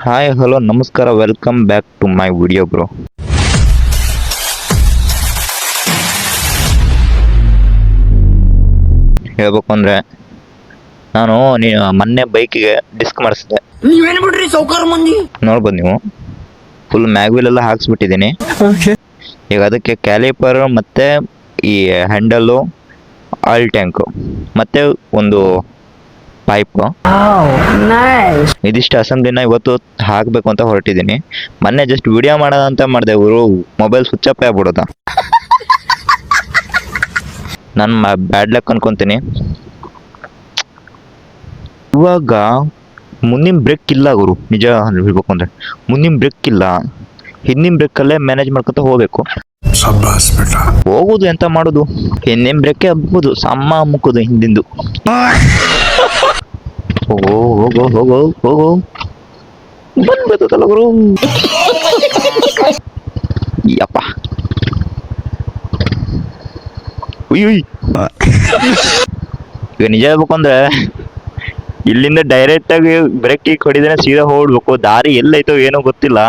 Hi hello ನಮಸ್ಕಾರ, welcome back to my video bro. ಹೇಳ್ಬೇಕು ಅಂದ್ರೆ ನಾನು ಮೊನ್ನೆ ಬೈಕಿಗೆ ಡಿಸ್ಕ್ ಮಾಡಿಸಿದೆ. ನೀವೇನ್ ಬಿಡ್ರಿ ಸೌಕಾರ ಮಂದಿ ನೋಡ್ಬೋದು ನೀವು, ಫುಲ್ ಮ್ಯಾಗ್ವಿಲ್ ಎಲ್ಲ ಹಾಕ್ಸ್ಬಿಟ್ಟಿದ್ದೀನಿ. ಈಗ ಅದಕ್ಕೆ ಕ್ಯಾಲಿಪರ್ ಮತ್ತೆ ಈ ಹ್ಯಾಂಡಲ್ಲು, ಆಯಿಲ್ ಟ್ಯಾಂಕು ಮತ್ತೆ ಒಂದು ಪೈಪ್, ಇದಿಷ್ಟು ಅಸೆಂಬ್ಲಿನ ಇವತ್ತು ಹಾಕಬೇಕು ಅಂತ ಹೊರಟಿದ್ದೀನಿ. ಮೊನ್ನೆ ಜಸ್ಟ್ ವಿಡಿಯೋ ಮಾಡೋಣ ಅಂತ ಮಾಡಿದೆ, ಇವರು ಮೊಬೈಲ್ ಸ್ವಿಚ್ ಆಫ್ ಆಗ್ಬಿಡೋದ. ನಾನು ಬ್ಯಾಡ್ ಲಕ್ ಅನ್ಕೊಂತೀನಿ. ಇವಾಗ ಮುಂದಿನ ಬ್ರೇಕ್ ಇಲ್ಲ ಗುರು, ನಿಜ ಹೇಳ್ಬೇಕು ಅಂದ್ರೆ ಮುಂದಿನ ಬ್ರೇಕ್ ಇಲ್ಲ, ಹಿಂದಿನ ಬ್ರೇಕಲ್ಲೇ ಮ್ಯಾನೇಜ್ ಮಾಡ್ಕೊತ ಹೋಗ್ಬೇಕು. ಹೋಗುದು ಎಂತ ಮಾಡುದು, ಹಿಂದಿನ ಬ್ರೇಕೇ ಹಬ್ಬುದು, ಸಮ್ಮ ಮುಕ್ಕುದು ಹಿಂದಿಂದು. ಹೋಗೋ ಹೋಗೋ ಹೋಗೋ ಹೋಗೋ ಬಂದ್ಬಿಡ್ತಲ್ಲ ಗುರು. ಯಪ್ಪ ಉಯ್ ಈಗ ನಿಜ ಹೇಳ್ಬೇಕು ಅಂದ್ರೆ ಇಲ್ಲಿಂದ ಡೈರೆಕ್ಟ್ ಆಗಿ ಬ್ರೇಕ್ ಹೊಡಿದ್ರೆ ಸೀದಾ ಹೋಗ್ಬೇಕು. ದಾರಿ ಎಲ್ಲೈತೋ ಏನೋ ಗೊತ್ತಿಲ್ಲ,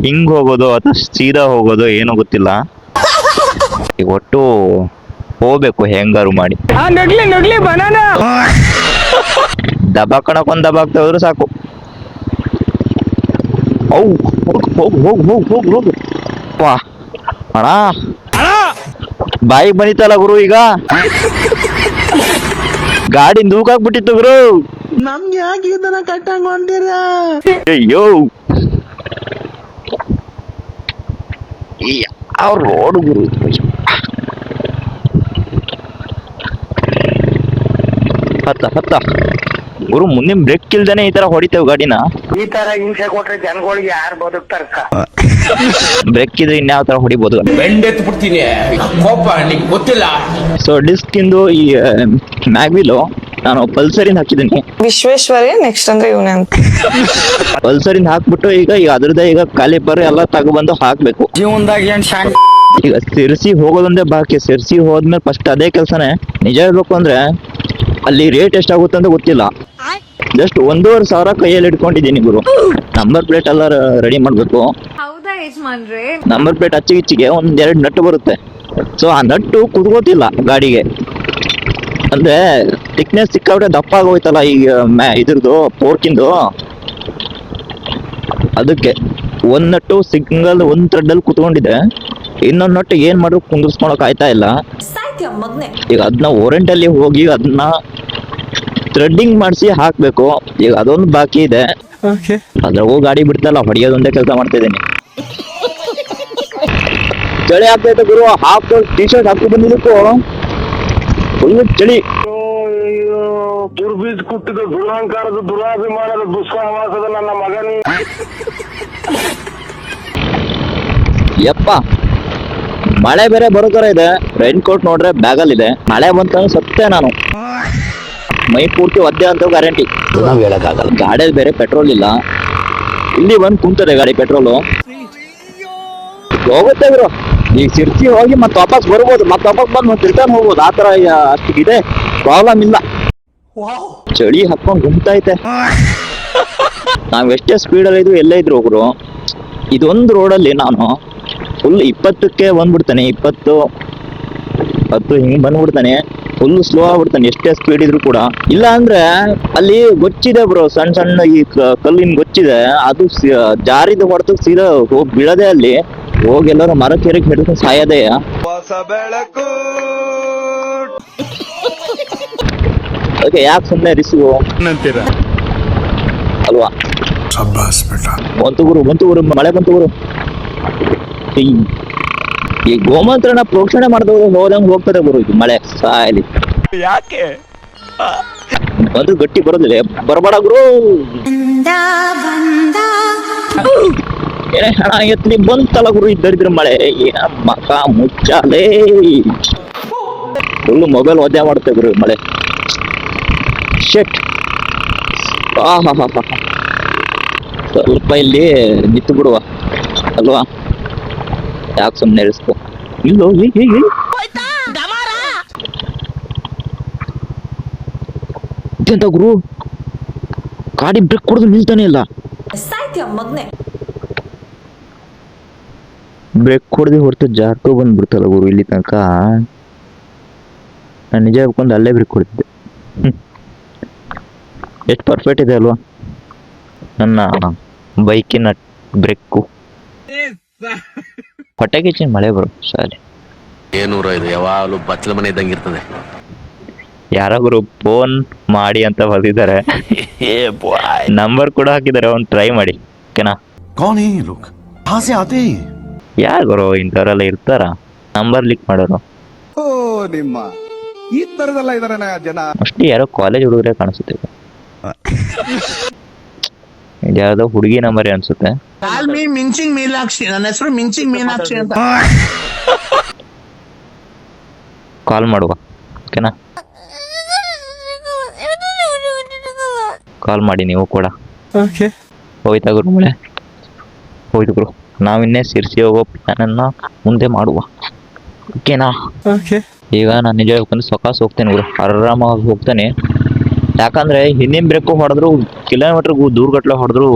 ಹಿಂಗ್ ಹೋಗೋದು ಅಥವಾ ಸೀದಾ ಹೋಗೋದು ಏನೋ ಗೊತ್ತಿಲ್ಲ. ಈಗ ಒಟ್ಟು ಹೋಗ್ಬೇಕು ಹೆಂಗಾರು ಮಾಡಿ. ದಬಾಕಣಕ್ಕೊಂದು ದಬಾಕ್ತಾ ಹೋದ್ರು ಸಾಕು. ಹೋಗು ವಾ ಅಣ್ಣ, ಬಾಯಿ ಬನಿತಲ್ಲ ಗುರು. ಈಗ ಗಾಡಿ ನೂಕಾಕ್ಬಿಟ್ಟಿತ್ತು ಗುರು. ನಮ್ಗೆ ಯಾಕೆ ಇದನ್ನ ಕಟ್ಟಂಗ್ ಹೊಂಟಿರ? ಅಯ್ಯೋ ಯಾವ ರೋಡ್ ಗುರು. ಹತ್ತ ಗುರು, ಮುಂದಿನ ಬ್ರೇಕ್ ಇಲ್ದೇನೆ ಈ ತರ ಹೊಡಿತೇವೆ ಗಾಡಿನ. ಈ ತರ ಹಿಂಸೆ ಕೊಟ್ರೆ ಜನಗಳಿಗೆ ಯಾರು ಬದುಕ್ತಾರ? ಬ್ರೇಕ್ ಇದ್ರೆ ಇನ್ಯಾವ ತರ ಹೊಡಿಬಹುದು. ಬೆಂಡೆತ್ತು ಬಿಡ್ತೀನಿ ಕೋಪ, ನಿಂಗೆ ಗೊತ್ತಿಲ್ಲ. ಸೊ ಡಿಸ್ಕ್ ಇಂದು ಈ ಮ್ಯಾಗ್ವಿಲು ನಾನು ಪಲ್ಸರಿಂದ ಹಾಕಿದ್ದೀನಿ. ವಿಶ್ವೇಶ್ವರೇ ನೆಕ್ಸ್ಟ್ ಅಂದ್ರೆ ಇವನೇ ಅಂತ ಪಲ್ಸರಿಂದ ಹಾಕ್ಬಿಟ್ಟು ಈಗ ಅದ್ರದ್ದೇ ಈಗ ಕಾಲಿಪರ್ ಎಲ್ಲ ತಗೊಬಂದು ಹಾಕ್ಬೇಕು. ಜೀವನದಾಗ ಏನ್ ಶಾಂತಿ. ಈಗ ಸಿರ್ಸಿ ಹೋಗೋದೊಂದೇ ಬಾಕಿ. ಸಿರ್ಸಿ ಹೋದ್ಮೇಲೆ ಫಸ್ಟ್ ಅದೇ ಕೆಲಸನೇ. ನಿಜ ಹೇಳ್ಬೇಕು ಅಂದ್ರೆ ಅಲ್ಲಿ ರೇಟ್ ಎಷ್ಟಾಗುತ್ತೆ ಅಂತ ಗೊತ್ತಿಲ್ಲ. ಜಸ್ಟ್ 1,500 ಕೈಯಲ್ಲಿ ಇಟ್ಕೊಂಡಿದ್ದೀನಿ ಗುರು. ನಂಬರ್ ಪ್ಲೇಟ್ ಎಲ್ಲ ರೆಡಿ ಮಾಡ್ಬೇಕು. ನಂಬರ್ ಪ್ಲೇಟ್ ಅಚ್ಚಿಗಿಚ್ಚಿಗೆ 1-2 ನಟ್ಟು ಬರುತ್ತೆ. ಸೊ ಆ ನಟ್ಟು ಕುದ್ಕೋತಿಲ್ಲ ಗಾಡಿಗೆ, ಅಂದ್ರೆ ಥಿಕ್ನೆಸ್ ಸಿಕ್ಕಾಬಿಟ್ಟೆ ದಪ್ಪ ಆಗೋಯ್ತಲ್ಲ ಈಗ ಇದ್ರದ್ದು ಪೋರ್ಕಿಂದು. ಅದಕ್ಕೆ ಒಂದ್ ನಟ್ಟು ಸಿಂಗಲ್ ಒಂದ್ ಥ್ರೆಡ್ ಅಲ್ಲಿ ಕುತ್ಕೊಂಡಿದೆ, ಇನ್ನೊಂದ್ ನಟ್ಟು ಏನ್ ಮಾಡ್ರು ಕುಂದಿರ್ಸ್ಕೊಳಕ್ ಆಯ್ತಾ ಇಲ್ಲ. ಈಗ ಅದನ್ನ ಓರೆಂಟಲ್ಲಿ ಹೋಗಿ ಅದನ್ನ ಥ್ರೆಡ್ಡಿಂಗ್ ಮಾಡಿಸಿ ಹಾಕ್ಬೇಕು. ಈಗ ಅದೊಂದು ಬಾಕಿ ಇದೆ. ಅದ್ರಾಗೂ ಗಾಡಿ ಬಿಡ್ತಲ್ಲ, ಹೊಡಿಯೋದೊಂದೇ ಕೆಲಸ ಮಾಡ್ತಾ ಇದ್ದೀನಿ. ಚಳಿ ಆಗ್ತೈತೆ ಗುರು. ಹಾಫ್ ಟಿ ಶರ್ಟ್ ಹಾಕಿ ಬಂದಿದ್ದಕ್ಕೂ ಫುಲ್ ಚಳಿ. ದುರ್ಬೀಜ್ ಕುಟ್ಟಿದ ದುರಹಂಕಾರದ ದುರಾಭಿಮಾನದ ದುಸ್ಸಾಹಸದ ನನ್ನ ಮಗನಿ. ಯಪ್ಪ, ಮಳೆ ಬೇರೆ ಬರೋ ತರ ಇದೆ. ರೈನ್ ಕೋಟ್ ನೋಡ್ರೆ ಬ್ಯಾಗಲ್ ಇದೆ. ಮಳೆ ಬಂತ ಸತ್ತೇ ನಾನು. ಮೈ ಪೂರ್ತಿ ಒದ್ದೆ ಅಂತ ಗ್ಯಾರಂಟಿ. ಹೇಳಕ್ಕಾಗಲ್ಲ. ಗಾಡಿಯಲ್ಲಿ ಬೇರೆ ಪೆಟ್ರೋಲ್ ಇಲ್ಲ. ಇಲ್ಲಿ ಬಂದು ಕುಂತದೆ ಗಾಡಿ ಪೆಟ್ರೋಲು. ಹೋಗುತ್ತೆ ಗುರು. ಈಗ ಸಿರ್ಸಿ ಹೋಗಿ ಮತ್ತೆ ವಾಪಸ್ ಬರ್ಬೋದು, ಮತ್ತೆ ವಾಪಸ್ ಬಂದು ಮತ್ತೆ ರಿಟರ್ನ್ ಹೋಗ್ಬೋದು. ಆ ತರ ಅಷ್ಟು ಇದೆ, ಪ್ರಾಬ್ಲಮ್ ಇಲ್ಲ. ಚಳಿ ಹಾಕೊಂಡ್ ಗುಂತೈತೆ. ನಾವ್ ಎಷ್ಟೇ ಸ್ಪೀಡಲ್ಲಿ ಇದ್ರು ಎಲ್ಲೇ ಇದ್ರು ಹೋಗ್ರು, ಇದೊಂದು ರೋಡಲ್ಲಿ ನಾನು ಫುಲ್ 20ಕ್ಕೆ ಬಂದ್ಬಿಡ್ತಾನೆ. 20 ಹಿಂಗ್ ಬಂದ್ಬಿಡ್ತಾನೆ. ಫುಲ್ ಸ್ಲೋ ಆಗ್ಬಿಡ್ತಾನೆ ಎಷ್ಟೇ ಸ್ಪೀಡ್ ಇದ್ರು ಕೂಡ. ಇಲ್ಲ ಅಂದ್ರೆ ಅಲ್ಲಿ ಗೊಚ್ಚಿದೆ ಬ್ರೋ, ಸಣ್ಣ ಸಣ್ಣ ಈ ಕಲ್ಲಿನ ಗೊಚ್ಚಿದೆ. ಅದು ಜಾರಿದ ಹೊಡೆದು ಸೀದಾ ಹೋಗಿ ಬೀಳದೆ. ಅಲ್ಲಿ ಹೋಗಿ ಎಲ್ಲರೂ ಮರ ಕೆರೆಗೆ ಹಿಡಿದು ಸಾಯದೆ. ಅದಕ್ಕೆ ಯಾಕೆ ಸುಮ್ಮನೆ ರಿಸ್ಕು ಅಲ್ವಾ? ಬಂತು ಗುರು, ಮಳೆ ಬಂತು ಗುರು. ಈ ಗೋಮಂತ್ರನ ಪ್ರೋಕ್ಷಣೆ ಮಾಡ್ದ ಹೋದಂಗ್ ಹೋಗ್ತದೆ ಗುರು. ಇದು ಮಳೆ ಸಾಯಲಿ. ಯಾಕೆ ಬಂದು ಗಟ್ಟಿ ಬರೋದಿಲ್ಲ, ಬರಬೇಡ ಗುರು. ಏನೇ ಹಣ ಎತ್ಲಿ ಬಂತಲ್ಲ ಗುರು. ಇದ್ದರಿದ್ರ ಮಳೆ ಏನ ಮಕ ಮುಚ್ಚಾಲೇ. ಫುಲ್ ಮೊಬೈಲ್ ಒದ್ದೆ ಮಾಡುತ್ತೆ ಗುರು ಮಳೆ. ಶೆಟ್. ಸ್ವಲ್ಪ ಇಲ್ಲಿ ನಿಂತು ಬಿಡುವ ಅಲ್ವಾ? ಯಾಕೆ ಸುಮ್ಮನೆ ಇರಿಸ್ಕೊ. ಇಲ್ಲೋ ಎಂತ ಗುರು, ಗಾಡಿ ಬ್ರೇಕ್ ಕೊಡೋದು ನಿಲ್ತಾನೆ ಇಲ್ಲ. ಬ್ರೇಕ್ ಕೊಡದೆ ಹೊರತು ಜಾರ್ಕೊ ಬಂದ್ಬಿಡ್ತಲ್ಲ ಗುರು ಇಲ್ಲಿ ತನಕ. ನಾನು ನಿಜ ಹೇಳ್ಕೊಂಡು ಅಲ್ಲೇ ಬ್ರೇಕ್ ಕೊಡ್ತಿದ್ದೆ. ಎಷ್ಟು ಪರ್ಫೆಕ್ಟ್ ಇದೆ ಅಲ್ವಾ ನನ್ನ ಬೈಕಿನ ಬ್ರೇಕು. ಹೊಟ್ಟೆಗೆ ಮಳೆ ಬರು ಶಾಲೆ ಏನೂರ ಇದು ಯಾವಾಗಲೂ ಬಚ್ಚಲ ಮನೆ ಇದ್ದಂಗೆ ಇರ್ತದೆ. ಯಾರಾದ್ರು ಫೋನ್ ಮಾಡಿ ಅಂತ ಬರ್ದಿದ್ದಾರೆ, ನಂಬರ್ ಕೂಡ ಹಾಕಿದ್ದಾರೆ, ಅವ್ನು ಟ್ರೈ ಮಾಡಿ ಓಕೆನಾ. कौन है ये लोग? कहाँ से आते हैं? ಯಾರು ಗುರು ಇಂಥವ್ರೆಲ್ಲ ಇರ್ತಾರ ನಂಬರ್ ಲೀಕ್ ಮಾಡೋರು? ಓ ನಿಮ್ಮ ಈ ತರದೆಲ್ಲ ಇದಾರೆ ಜನ. ಮೋಸ್ಟ್ಲಿ ಯಾರೋ ಕಾಲೇಜ್ ಹುಡುಗರೇ ಕಾಣಿಸುತ್ತೆ. ಯಾವ್ದೋ ಹುಡುಗಿ ನಂಬರ್ ಅನ್ಸುತ್ತೆ. ಮಿಂಚಿಂಗ್ ಮೀನಾಕ್ಷಿ, ನನ್ನ ಹೆಸರು ಮಿಂಚಿಂಗ್ ಮೀನಾಕ್ಷಿ ಅಂತ. ಕಾಲ್ ಮಾಡುವ ಓಕೆನಾ. ಕಾಲ್ ಮಾಡಿ ನೀವು ಕೂಡ. ಹೋಯ್ತಾ ಗುರು ಮಳೆ? ಹೋಯ್ತು ಗುರು. ನಾವಿನ್ನೇ ಸಿರ್ಸಿ ಹೋಗೋ ಪ್ಲಾನನ್ನ ಮುಂದೆ ಮಾಡುವ ಓಕೆನಾ. ಈಗ ನಾನು ನಿಜ ಹೇಳ್ಕೊಂಡು ಸೊಕಾಸ್ ಹೋಗ್ತೇನೆ ಗುರು, ಆರಾಮಾಗಿ ಹೋಗ್ತೇನೆ. ಯಾಕಂದ್ರೆ ಹಿಂದಿನ ಬ್ರೇಕು ಹೊಡೆದ್ರು ಕಿಲೋಮೀಟರ್ಗೂ ದೂರಗಟ್ಲೆ ಹೊಡೆದ್ರು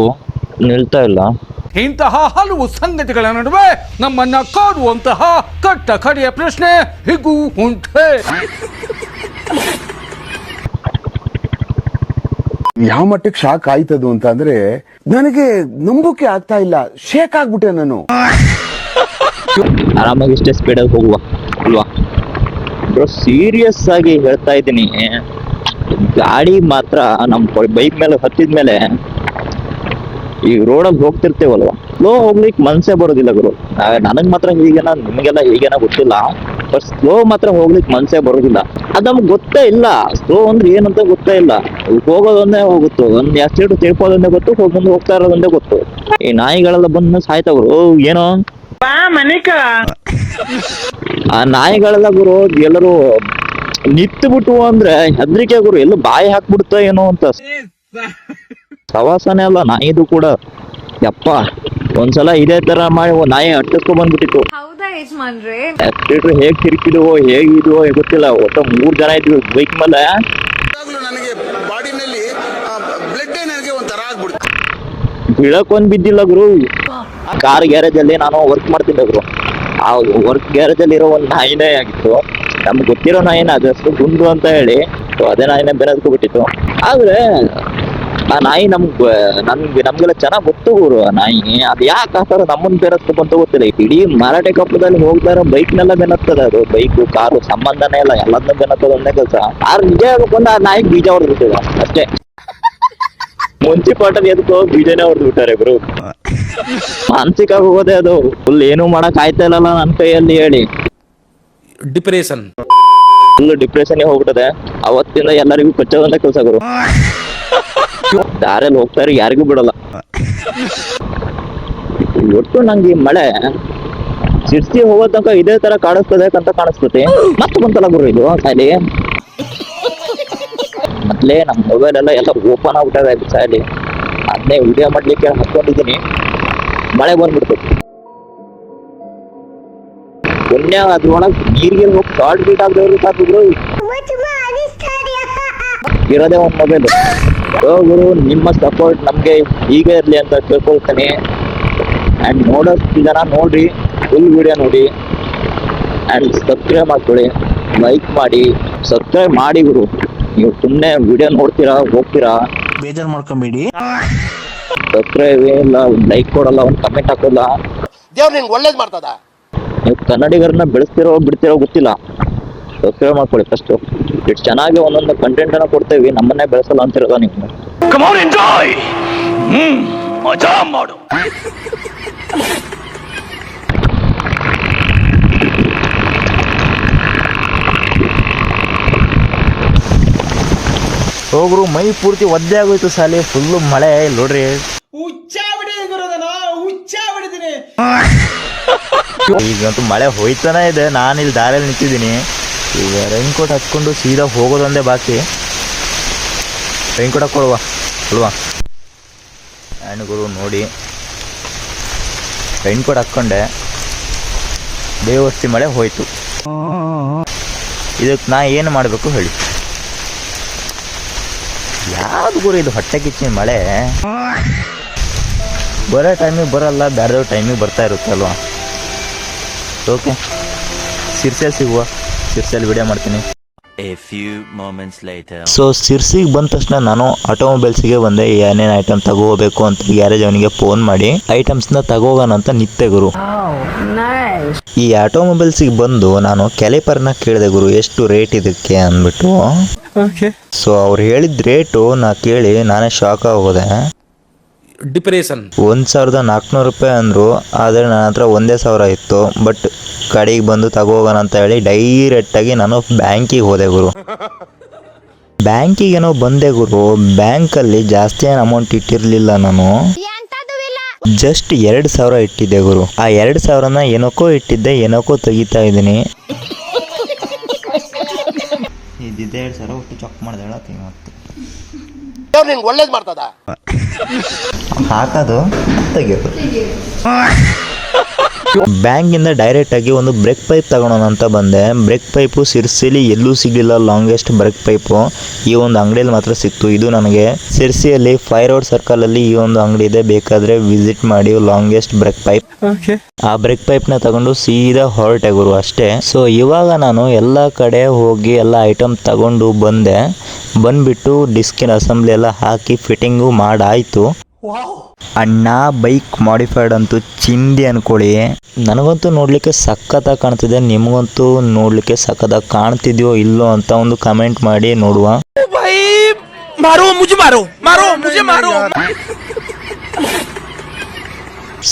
ನಿಲ್ತಾ ಇಲ್ಲ. ಇಂತಹ ಹಲವು ಸಂಗತಿಗಳ ನಡುವೆ ನಮ್ಮನ್ನ ಕಾಡುವಂತಹ ಕಟ್ಟ ಕಡೆಯ ಪ್ರಶ್ನೆ ಹೀಗೂ ಉಂಟೆ. ಯಾವ ಮಟ್ಟಕ್ಕೆ ಶಾಕ್ ಆಯ್ತದು ಅಂತ ಅಂದ್ರೆ ನನಗೆ ನಂಬೋಕೆ ಆಗ್ತಾ ಇಲ್ಲ. ಶೇಕ್ ಆಗ್ಬಿಟ್ಟೆ ನಾನು. ಆರಾಮಾಗಿ ಇಷ್ಟೇ ಸ್ಪೀಡಲ್ಲಿ ಹೋಗುವ ಅಲ್ವಾ ಬ್ರೋ. ಸೀರಿಯಸ್ ಆಗಿ ಹೇಳ್ತಾ ಇದ್ದೀನಿ, ಗಾಡಿ ಮಾತ್ರ ನಮ್ಮ ಬೈಕ್ ಮೇಲೆ ಹತ್ತಿದ್ಮೇಲೆ ಈ ರೋಡಲ್ಲಿ ಹೋಗ್ತಿರ್ತೇವಲ್ವ, ಸ್ಲೋ ಹೋಗ್ಲಿಕ್ಕೆ ಮನ್ಸೇ ಬರೋದಿಲ್ಲ ಗುರು. ನನಗ್ ಮಾತ್ರ ಹೀಗೇನ, ನಿಮಗೆಲ್ಲ ಹೀಗೇನ ಗೊತ್ತಿಲ್ಲ, ಬಟ್ ಸ್ಲೋ ಮಾತ್ರ ಹೋಗ್ಲಿಕ್ಕೆ ಮನ್ಸೇ ಬರೋದಿಲ್ಲ. ಅದು ನಮ್ಗೆ ಗೊತ್ತೇ ಇಲ್ಲ. ಸ್ಲೋ ಅಂದ್ರೆ ಏನಂತ ಗೊತ್ತೇ ಇಲ್ಲ. ಹೋಗೋದೊಂದೇ ಹೋಗುತ್ತೋ, ಒಂದ್ ಎಷ್ಟು ತಿಳ್ಕೋದೊಂದೇ ಗೊತ್ತು, ಮುಂದೆ ಹೋಗ್ತಾ ಇರೋದೊಂದೇ ಗೊತ್ತು. ಈ ನಾಯಿಗಳೆಲ್ಲ ಬಂದು ಸಾಯ್ತಾವ್ರು ಏನೋ. ಆ ನಾಯಿಗಳೆಲ್ಲ ಗುರು ಎಲ್ಲರೂ ನಿತ್ತು ಬಿಟ್ಟು ಅಂದ್ರೆ ಹೆದ್ರಿಕೆ ಗುರು, ಎಲ್ಲೂ ಬಾಯಿ ಹಾಕ್ಬಿಡ್ತ ಏನೋ ಅಂತ. ಸವಾಸನೆ ಅಲ್ಲ ನಾಯಿದು ಕೂಡ. ಯಪ್ಪ ಒಂದ್ಸಲ ಇದೇ ತರ ಮಾಡಿ ನಾಯಿ ಅಟ್ಟಿಸ್ಕೊಂಡ್ ಬಂದ್ಬಿಟ್ಟಿತ್ತು. ಆಕ್ಸಿಲೇಟರ್ ಹೇಗ್ ತಿರುಗಿದ್ವೋ ಹೇಗಿದ್ವೋ ಗೊತ್ತಿಲ್ಲ. ಒಟ್ಟು 3 ಜನ ಇದ್ವಿ ಬೈಕ್ ಮೇಲೆ. ನನಗೆ ಬಾಡಿನಲ್ಲಿ ಬ್ಲಡ್ ನನಗೆ ಒಂಥರ ಆಗ್ಬಿಡ್ತು. ಬೀಳಕ್ಕೊಂದ್ ಬಿದ್ದಿಲ್ಲ ಗುರು. ಕಾರ್ ಗ್ಯಾರೇಜ್ ಅಲ್ಲಿ ನಾನು ವರ್ಕ್ ಮಾಡ್ತಿದ್ದೆ ಗುರು. ಆ ವರ್ಕ್ ಗ್ಯಾರೇಜ್ ಅಲ್ಲಿ ಇರೋ ಒಂದ್ ನಾಯಿನೇ ಆಗಿತ್ತು. ನಮ್ಗೆ ಗೊತ್ತಿರೋ ನಾಯಿನ ಅದಷ್ಟು ಗುಂಡು ಅಂತ ಹೇಳಿ ಅದೇ ನಾಯಿನೇ ಬೆನ್ನದ್ಕೊಬಿಟ್ಟಿತ್ತು. ಆದ್ರೆ ಆ ನಾಯಿ ನಮ್ಗೆಲ್ಲ ಚೆನ್ನಾಗ್ ಗೊತ್ತು ಗುರು. ಆ ನಾಯಿ ಅದ್ ಯಾಕೆ ಆತರ ನಮ್ಮನ್ ಬೆನ್ನತ್ಕೊಂಡ್ ಬಂತ ಗೊತ್ತಿಲ್ಲ. ಇಡೀ ಮರಾಠೆ ಕಪ್ಪದಲ್ಲಿ ಹೋಗ್ತಾ ಇರೋ ಬೈಕ್ನೆಲ್ಲ ಬೆನ್ನತ್ತದ ಅದು. ಬೈಕು ಕಾರು ಸಂಬಂಧನೇ ಇಲ್ಲ, ಎಲ್ಲದನ್ನ ಬೆನ್ನತ್ತದ ಒಂದೇ ಕೆಲಸ. ಆದ್ರೆ ನಿಜ ಹೇಳ್ಕೊಂಡು ಆ ನಾಯಿಗೆ ಬೀಜ ಹೊಡೆದ್ಬಿಟ್ಟಿದ ಅಷ್ಟೇ. ಮುನ್ಸಿಪಾಲ್ಟಿ ಎದಕ್ಕೋ ಬೀಜನೇ ಹೊಡೆದ್ಬಿಟ್ಟಾರೆ ಗುರು. ಮಾನಸಿಕ ಹೋಗೋದೇ ಅದು. ಫುಲ್ ಏನು ಮಾಡಕ್ ಆಯ್ತಾ ಇಲ್ಲಲ್ಲ ನನ್ನ ಕೈಯಲ್ಲಿ ಹೇಳಿ. ಡಿಪ್ರೆಷನ್ ಫುಲ್ ಡಿಪ್ರೆಷನ್ ಹೋಗ್ಬಿಟ್ಟದೆ. ಅವತ್ತಿಂದ ಎಲ್ಲರಿಗೂ ಕಚ್ಚೋದಂತ ಕೆಲಸ ಗುರು. ದಾರಲ್ಲಿ ಹೋಗ್ತಾರೆ ಯಾರಿಗೂ ಬಿಡಲ್ಲ. ಒಟ್ಟು ನಂಗೆ ಈ ಮಳೆ ಸಿರ್ಸಿ ಹೋಗೋ ತನಕ ಇದೇ ತರ ಕಾಣಿಸ್ತದೆ ಅಂತ ಕಾಣಿಸ್ತದೆ. ಮತ್ತೆ ಬಂತಲ್ಲ ಗುರು ಇದು ಸಾಲಿ. ಮೊದ್ಲೇ ನಮ್ ಮೊಬೈಲ್ ಎಲ್ಲ ಓಪನ್ ಆಗ್ಬಿಟ್ಟದೆ ಸಾಲಿ. ಅದನ್ನೇ ವಿಡಿಯೋ ಮಾಡ್ಲಿಕ್ಕೆ ಹಾಕೊಂಡಿದ್ದೀನಿ, ಮಳೆ ಬಂದ್ಬಿಡ್ತು. ಪುಣ್ಯ ಅದ್ರೊಳಗೆ ನೀರಿಗೆ ಹೋಗಿ ಶಾರ್ಟ್ ಬೀಟ್ ಆಗದವ್ರು ಸಾಕಿದ್ರು. ಇರೋದೇ ಒಂದು ಮೊಬೈಲ್. ಗುರು ನಿಮ್ಮ ಸಪೋರ್ಟ್ ನಮ್ಗೆ ಹೀಗೆ ಇರ್ಲಿ ಅಂತ ಕೇಳ್ಕೊಳ್ತೇನೆ. ಅಂಡ್ ನೋಡೋಷ್ಟು ಜನ ನೋಡ್ರಿ, ಫುಲ್ ವಿಡಿಯೋ ನೋಡಿ ಅಂಡ್ ಸಬ್ಸ್ಕ್ರೈಬ್ ಮಾಡ್ಕೊಳ್ಳಿ, ಲೈಕ್ ಮಾಡಿ, ಸಬ್ಸ್ಕ್ರೈಬ್ ಮಾಡಿ ಗುರು. ನೀವು ಸುಮ್ಮನೆ ವಿಡಿಯೋ ನೋಡ್ತೀರಾ ಹೋಗ್ತೀರಾ, ಬೇಜಾರ್ ಮಾಡ್ಕೊಂಬೇಡಿ. ಸಬ್ಸ್ಕ್ರೈಬ್ ಇಲ್ಲ, ಲೈಕ್ ಕೊಡಲ್ಲ, ಒಂದು ಕಮೆಂಟ್ ಹಾಕೋಲ್ಲ. ದೇವ್ರು ನಿಂಗೆ ಒಳ್ಳೇದು ಮಾಡ್ತದ. ನೀವು ಕನ್ನಡಿಗರನ್ನ ಬೆಳೆಸ್ತಿರೋ ಬಿಡ್ತಿರೋ ಗೊತ್ತಿಲ್ಲ. ಸಬ್ಸ್ಕ್ರೈಬ್ ಮಾಡ್ಕೊಳ್ಳಿ ಫಸ್ಟ್. ಇಷ್ಟು ಚೆನ್ನಾಗಿ ಒಂದೊಂದು ಕಂಟೆಂಟ್ ಅನ್ನ ಕೊಡ್ತೇವೆ, ನಮ್ಮನ್ನೇ ಬೆಳೆಸಲ್ಲ ಅಂತಿರೋದ ನೀವು. ಕಮ್ ಆನ್ ಎಂಜಾಯ್, ಮಜಾ ಮಾಡು. ಹೋಗ್ರು ಮೈ ಪೂರ್ತಿ ಒದ್ದೆ ಆಗೋಯ್ತು ಸಾಲಿ. ಫುಲ್ಲು ಮಳೆ ನೋಡ್ರಿ. ಈಗಂತೂ ಮಳೆ ಹೋಯ್ತಾನೆ ಇದೆ. ನಾನು ಇಲ್ಲಿ ದಾರಿಯಲ್ಲಿ ನಿಂತಿದ್ದೀನಿ. ಈಗ ರೈನ್ ಕೋಟ್ ಹಚ್ಕೊಂಡು ಸೀದಾ ಹೋಗೋದೊಂದೇ ಬಾಕಿ. ರೈನ್ ಕೋಟ್ ಹಾಕೊಳುವ ಅಲ್ವಾ? ಗುರು ನೋಡಿ, ರೈನ್ ಕೋಟ್ ಹಾಕ್ಕೊಂಡೆ, ಬೇವಸ್ತಿ ಮಳೆ ಹೋಯ್ತು. ಇದಕ್ಕೆ ನಾ ಏನು ಮಾಡಬೇಕು ಹೇಳಿ? ಯಾವ್ದು ಗುರು ಇದು ಹೊಟ್ಟೆ ಕಿಚ್ಚಿನ ಮಳೆ ಬರೋ ಟೈಮಿಗೆ ಬರಲ್ಲ, ಬೇರೆ ಟೈಮಿಗೆ ಬರ್ತಾ ಇರುತ್ತೆ ಅಲ್ವಾ. ಓಕೆ, ಸಿರ್ಸೆಲ್ ಸಿಗುವ, ಸಿರ್ಸೆಲ್ ವಿಡಿಯೋ ಮಾಡ್ತೀನಿ. ಸೊ ಸಿರ್ಸಿಗೆ ಬಂದ ತಕ್ಷಣ ನಾನು ಆಟೋಮೊಬೈಲ್ಸಿಗೆ ಬಂದೆ. ಏನೇನು ಐಟಮ್ ತಗೋಬೇಕು ಅಂತ ಗ್ಯಾರೇಜ್ ಅವನಿಗೆ ಫೋನ್ ಮಾಡಿ ಐಟಮ್ಸ್ನ ತಗೋಗೋಣ ಅಂತ ನಿಂತೆ ಗುರು. ಈ ಆಟೋಮೊಬೈಲ್ಸಿಗೆ ಬಂದು ನಾನು ಕ್ಯಾಲಿಪರ್ನ ಕೇಳಿದೆ ಗುರು, ಎಷ್ಟು ರೇಟ್ ಇದಕ್ಕೆ ಅಂದ್ಬಿಟ್ಟು. ಸೊ ಅವ್ರು ಹೇಳಿದ ರೇಟು ನಾ ಕೇಳಿ ನಾನೇ ಶಾಕ್ ಆಗೋದೆ. ಡಿಪ್ರೆಷನ್ 1400 ರೂಪಾಯಿ ಅಂದರು. ಆದರೆ ನನ್ನ ಹತ್ರ 1000 ಇತ್ತು. ಬಟ್ ಕಡೆಗೆ ಬಂದು ತಗೋಗೋಣ ಅಂತ ಹೇಳಿ ಡೈರೆಕ್ಟಾಗಿ ನಾನು ಬ್ಯಾಂಕಿಗೆ ಹೋದೆ ಗುರು. ಬ್ಯಾಂಕಿಗೇನೋ ಬಂದೆ ಗುರು. ಬ್ಯಾಂಕಲ್ಲಿ ಜಾಸ್ತಿ ಏನು ಅಮೌಂಟ್ ಇಟ್ಟಿರಲಿಲ್ಲ. ನಾನು ಜಸ್ಟ್ 2000 ಇಟ್ಟಿದ್ದೆ ಗುರು. ಆ 2000ನ ಏನಕ್ಕೋ ಇಟ್ಟಿದ್ದೆ, ಏನಕ್ಕೋ ತೆಗಿತಾ ಇದ್ದೀನಿ. ಇದ್ದಿದ್ದೆ 2000 ಒಟ್ಟು ಚೆಕ್ ಮಾಡಿದೆ ಮತ್ತೆ ದೇವ್ರು ನಿನ್ಗೆ ಒಳ್ಳೇದು ಮಾಡ್ತದ. ಹಾಕೋದು ತೆಗಿಯೋದು. ಬ್ಯಾಂಕಿಂದ ಡೈರೆಕ್ಟಾಗಿ ಒಂದು ಬ್ರೇಕ್ ಪೈಪ್ ತಗೊಳೋಣ ಅಂತ ಬಂದೆ. ಬ್ರೇಕ್ ಪೈಪು ಸಿರ್ಸಿಲಿ ಎಲ್ಲೂ ಸಿಗಲಿಲ್ಲ. ಲಾಂಗೆಸ್ಟ್ ಬ್ರೇಕ್ ಪೈಪು ಈ ಒಂದು ಅಂಗಡಿಯಲ್ಲಿ ಮಾತ್ರ ಸಿಕ್ತು. ಇದು ನನಗೆ ಸಿರ್ಸಿಯಲ್ಲಿ 5 ರೋಡ್ ಸರ್ಕಲಲ್ಲಿ ಈ ಒಂದು ಅಂಗಡಿ ಇದೆ, ಬೇಕಾದರೆ ವಿಸಿಟ್ ಮಾಡಿ. Longest brake pipe. ಆ ಬ್ರೇಕ್ ಪೈಪ್ನ ತಗೊಂಡು ಸೀದಾ ಹೊರಟೆ ಗುರು, ಅಷ್ಟೇ. ಸೊ ಇವಾಗ ನಾನು ಎಲ್ಲ ಕಡೆ ಹೋಗಿ ಎಲ್ಲ ಐಟಮ್ ತಗೊಂಡು ಬಂದ್ಬಿಟ್ಟು ಡಿಸ್ಕಿನ ಅಸೆಂಬ್ಲಿ ಎಲ್ಲ ಹಾಕಿ ಫಿಟ್ಟಿಂಗು ಮಾಡಾಯಿತು. ಅಣ್ಣ ಬೈಕ್ ಮಾಡಿಫೈಡ್ ಅಂತೂ ಚಿಂದಿ ಅನ್ಕೊಳ್ಳಿ. ನನಗಂತೂ ನೋಡ್ಲಿಕ್ಕೆ ಸಖತ್ತಾಗಿ ಕಾಣ್ತಿದೆ. ನಿಮಗಂತೂ ನೋಡ್ಲಿಕ್ಕೆ ಸಖತ್ತಾಗಿ ಕಾಣ್ತಿದ್ಯೋ ಇಲ್ಲೋ ಅಂತ ಒಂದು ಕಮೆಂಟ್ ಮಾಡಿ ನೋಡುವ.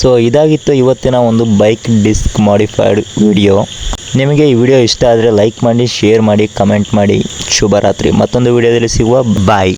ಸೊ ಇದಾಗಿತ್ತು ಇವತ್ತಿನ ಒಂದು ಬೈಕ್ ಡಿಸ್ಕ್ ಮಾಡಿಫೈಡ್ ವಿಡಿಯೋ. ನಿಮಗೆ ಈ ವಿಡಿಯೋ ಇಷ್ಟ ಆದರೆ ಲೈಕ್ ಮಾಡಿ, ಶೇರ್ ಮಾಡಿ, ಕಮೆಂಟ್ ಮಾಡಿ. ಶುಭರಾತ್ರಿ. ಮತ್ತೊಂದು ವಿಡಿಯೋದಲ್ಲಿ ಸಿಗುವ. ಬಾಯ್.